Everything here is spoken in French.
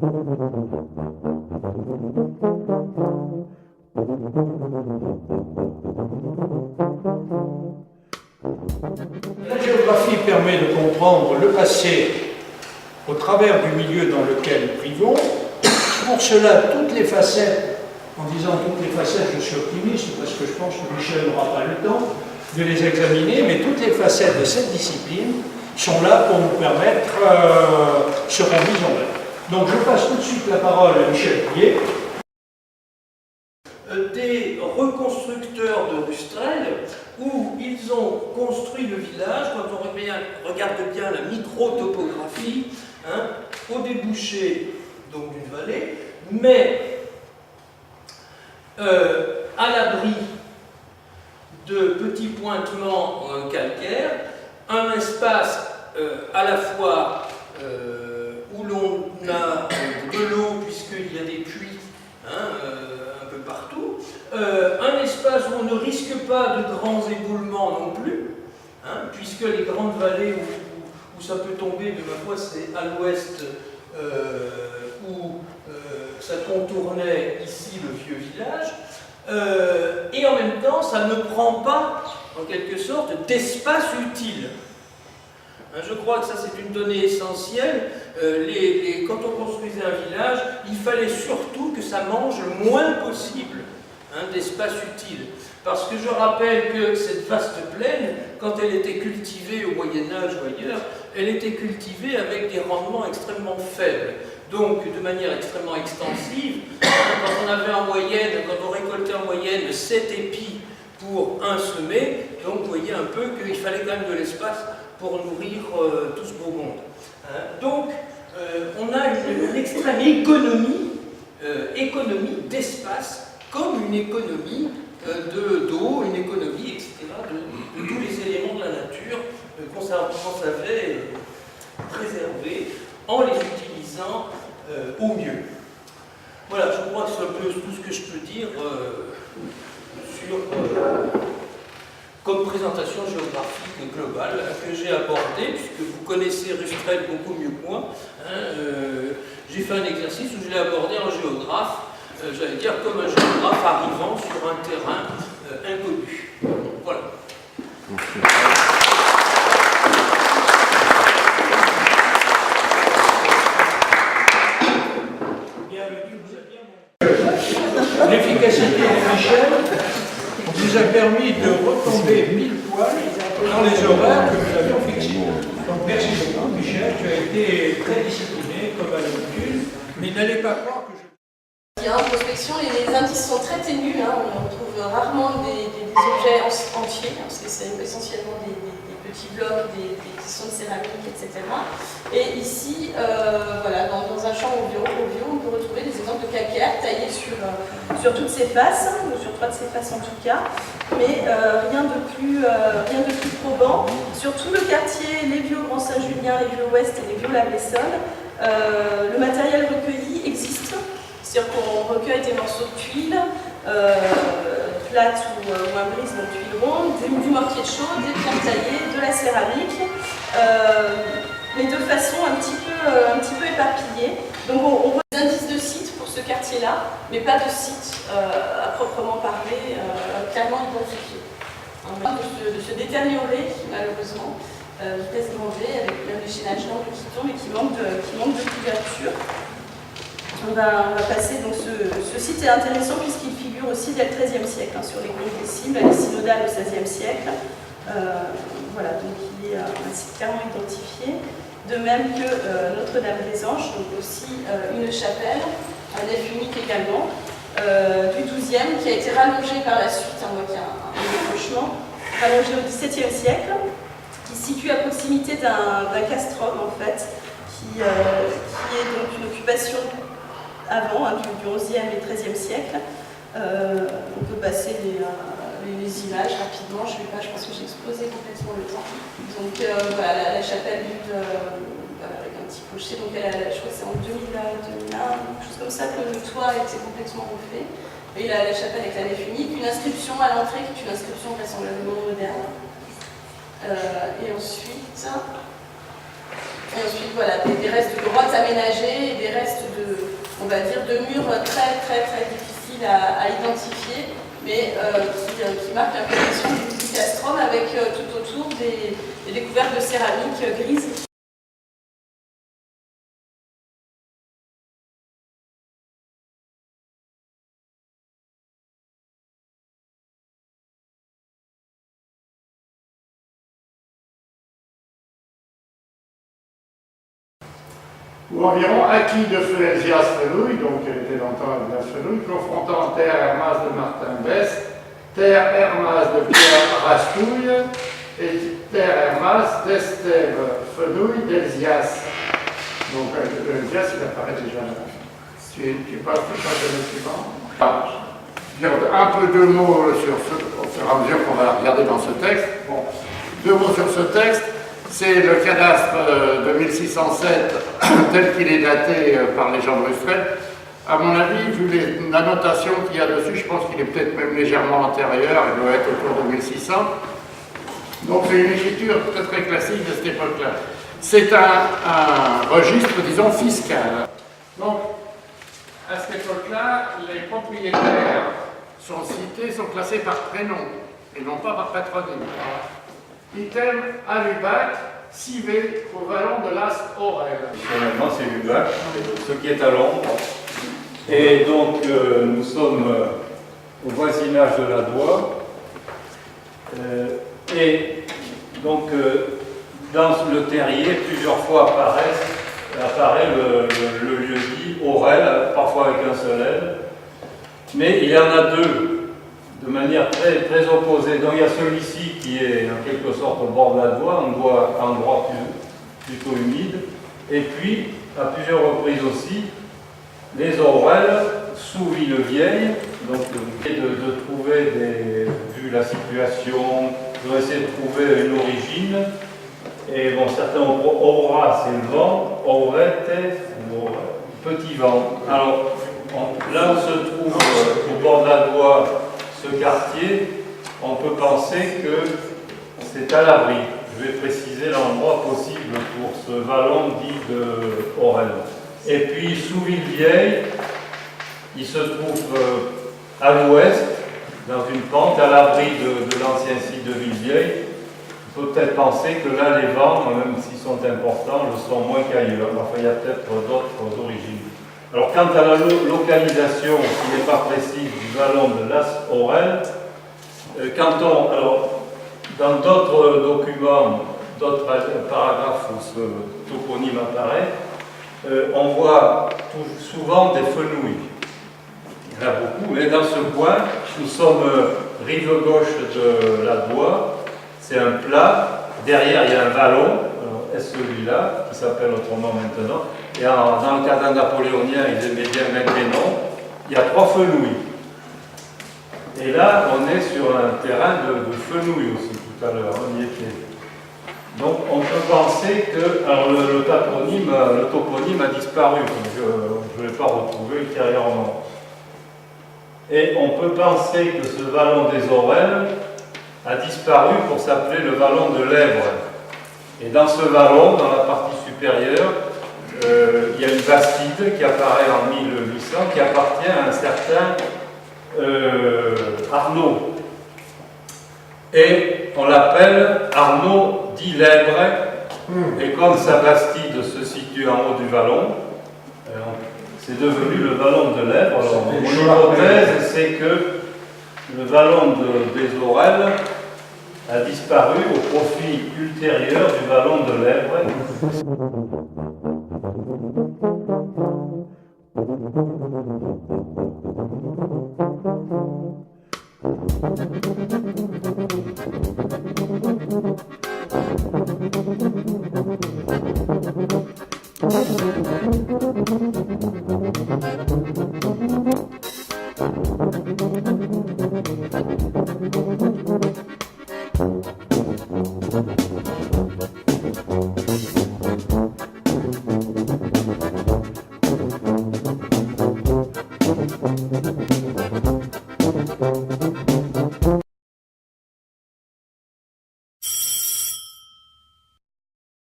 La géographie permet de comprendre le passé au travers du milieu dans lequel nous vivons. Pour cela, toutes les facettes, en disant toutes les facettes, je suis optimiste parce que je pense que Michel n'aura pas le temps de les examiner, mais toutes les facettes de cette discipline sont là pour nous permettre seront mises en œuvre. Donc je passe tout de suite la parole à Michel Pouillet. Des reconstructeurs de Rustrel, où ils ont construit le village, quand on regarde bien la micro-topographie, hein, au débouché d'une vallée, mais à l'abri de petits pointements calcaires, un espace à la fois où l'on a de l'eau, puisqu'il y a des puits, hein, un peu partout, un espace où on ne risque pas de grands éboulements non plus, hein, puisque les grandes vallées où ça peut tomber, mais ma foi c'est à l'ouest où ça contournait ici le vieux village, et en même temps ça ne prend pas en quelque sorte d'espace utile. Je crois que ça c'est une donnée essentielle. Quand on construisait un village, il fallait surtout que ça mange le moins possible, hein, d'espace utile. Parce que je rappelle que cette vaste plaine, quand elle était cultivée au Moyen-Âge ou ailleurs, elle était cultivée avec des rendements extrêmement faibles. Donc de manière extrêmement extensive, quand on avait en moyenne, quand on récoltait en moyenne 7 épis pour un semé, donc vous voyez un peu qu'il fallait quand même de l'espace pour nourrir tout ce beau monde. Donc, on a une extrême économie d'espace, comme une économie d'eau, une économie, etc., de tous les éléments de la nature qu'on savait préserver en les utilisant au mieux. Voilà, je crois que c'est un peu tout ce que je peux dire sur... comme présentation géographique globale que j'ai abordée, puisque vous connaissez Rustrel beaucoup mieux que moi, hein, j'ai fait un exercice où je l'ai abordé en géographe, j'allais dire comme un géographe arrivant sur un terrain inconnu. Voilà. L'efficacité de Michel nous a permis de retomber pile poil dans les horaires que nous avions fixés. Donc merci beaucoup Michel, tu as été très discipliné comme à l'habitude, mais n'allez pas croire que je... Il y a en prospection, les indices sont très ténus, hein, on trouve rarement des objets entiers, hein, parce que c'est essentiellement des petits blocs, des questions de céramique, etc. Et ici, voilà, dans un champ au bio, on peut retrouver des exemples de calcaire taillés sur toutes ces faces, sur 3 de ces faces en tout cas, mais rien de plus probant. Sur tout le quartier, les vieux Grand Saint-Julien, les vieux Ouest et les vieux La Bessonne, le matériel recueilli existe, c'est-à-dire qu'on recueille des morceaux de tuiles, plates ou un brise, donc tuiles rondes, du mortier de chaude, des pierres taillées, de la céramique, mais de façon un petit peu éparpillée. Donc on voit des indices de sites pour ce quartier-là, mais pas de site à proprement parler, clairement identifié. De se détériorer, malheureusement, vitesse grand V, avec même l'échénage d'angle qui tombe et qui manque de couverture. On va passer, donc ce site est intéressant puisqu'il figure aussi dès le XIIIe siècle, hein, sur les comptes des cibles, elle est synodale au XVIe siècle. Voilà, donc il est un site clairement identifié. De même que Notre-Dame-des-Anges, donc aussi une chapelle, un nef unique également, du XIIe, qui a été rallongé par la suite, hein, donc il y a un décrochement, rallongé au XVIIe siècle, qui se situe à proximité d'un castrum en fait, qui est donc une occupation avant, hein, du XIe et XIIIe siècle. On peut passer les images rapidement, je pense que j'ai explosé complètement le temps. Donc voilà, la chapelle avec un petit clocher, donc je crois que c'est en 2001, quelque chose comme ça, que le toit a été complètement refait. Et la chapelle avec la nef unique, une inscription à l'entrée qui est une inscription vraisemblablement moderne. Et ensuite voilà, des restes de grottes aménagées et des restes de on va dire, de murs très difficiles à identifier, mais qui marquent la collection du castrum avec tout autour des découvertes de céramique grise. Ou environ acquis de feu Elsias Fenouil, donc elle était longtemps Elsias Fenouil, confrontant terre Hermas de Martin Best, terre Hermas de Pierre Rastouille et terre Hermas d'Estève Fenouil d'Elsias. Donc Elsias, il apparaît déjà là. Tu passes tout ça de le suivant. Un peu deux mots sur ce, au fur et à mesure qu'on va regarder dans ce texte. Bon, deux mots sur ce texte. C'est le cadastre de 1607 tel qu'il est daté par les gens de Rustrel. À mon avis, vu la notation qu'il y a dessus, je pense qu'il est peut-être même légèrement antérieur, il doit être autour de 1600. Donc c'est une écriture très très classique de cette époque-là. C'est un registre, disons, fiscal. Donc, à cette époque-là, les propriétaires sont cités, sont classés par prénom, et non pas par patronyme. Item à Lubac, Civet, au vallon de l'As Aurel. Finalement, c'est Lubac, ce qui est à l'ombre. Et donc, nous sommes au voisinage de la Doie. Et donc, dans le terrier, plusieurs fois apparaît le lieu-dit Aurel, parfois avec un seul L. Mais il y en a deux, de manière très opposée. Donc il y a celui-ci qui est en quelque sorte au bord de la Doie, un endroit plutôt humide. Et puis, à plusieurs reprises aussi, les Aurels sous Villevieille. Donc de trouver, vu la situation, de essayer de trouver une origine. Et bon, certains aura, c'est le vent, aurette, petit vent. Alors, là où se trouve au bord de la Doie ce quartier, on peut penser que c'est à l'abri. Je vais préciser l'endroit possible pour ce vallon dit de Aurel. Et puis sous Villevieille, il se trouve à l'ouest, dans une pente, à l'abri de l'ancien site de Villevieille. On peut peut-être penser que là, les vents, même s'ils sont importants, le sont moins qu'ailleurs. Enfin, il y a peut-être d'autres origines. Alors, quant à la localisation, qui n'est pas précise, du vallon de l'As Aurel, alors, dans d'autres documents, d'autres paragraphes où ce toponyme apparaît, on voit souvent des fenouilles. Il y en a beaucoup, mais dans ce coin, nous sommes rive gauche de la Doie, c'est un plat, derrière il y a un vallon, est-ce celui-là, qui s'appelle autrement maintenant, et dans le cadre napoléonien, ils aimaient bien mettre des noms, il y a 3 fenouilles. Et là, on est sur un terrain de fenouilles aussi, tout à l'heure, on y était. Donc on peut penser que alors le toponyme a disparu, je ne l'ai pas retrouvé ultérieurement. Et on peut penser que ce vallon des Aurels a disparu pour s'appeler le vallon de l'Èvre. Et dans ce vallon, dans la partie supérieure, il y a une bastide qui apparaît en 1800, qui appartient à un certain Arnaud. Et on l'appelle Arnaud d'Ilèvre. Et comme sa bastide se situe en haut du vallon, c'est devenu le vallon de l'Èvre. Alors, mon hypothèse, c'est que le vallon des Aurels a disparu au profit ultérieur du vallon de l'Èvre.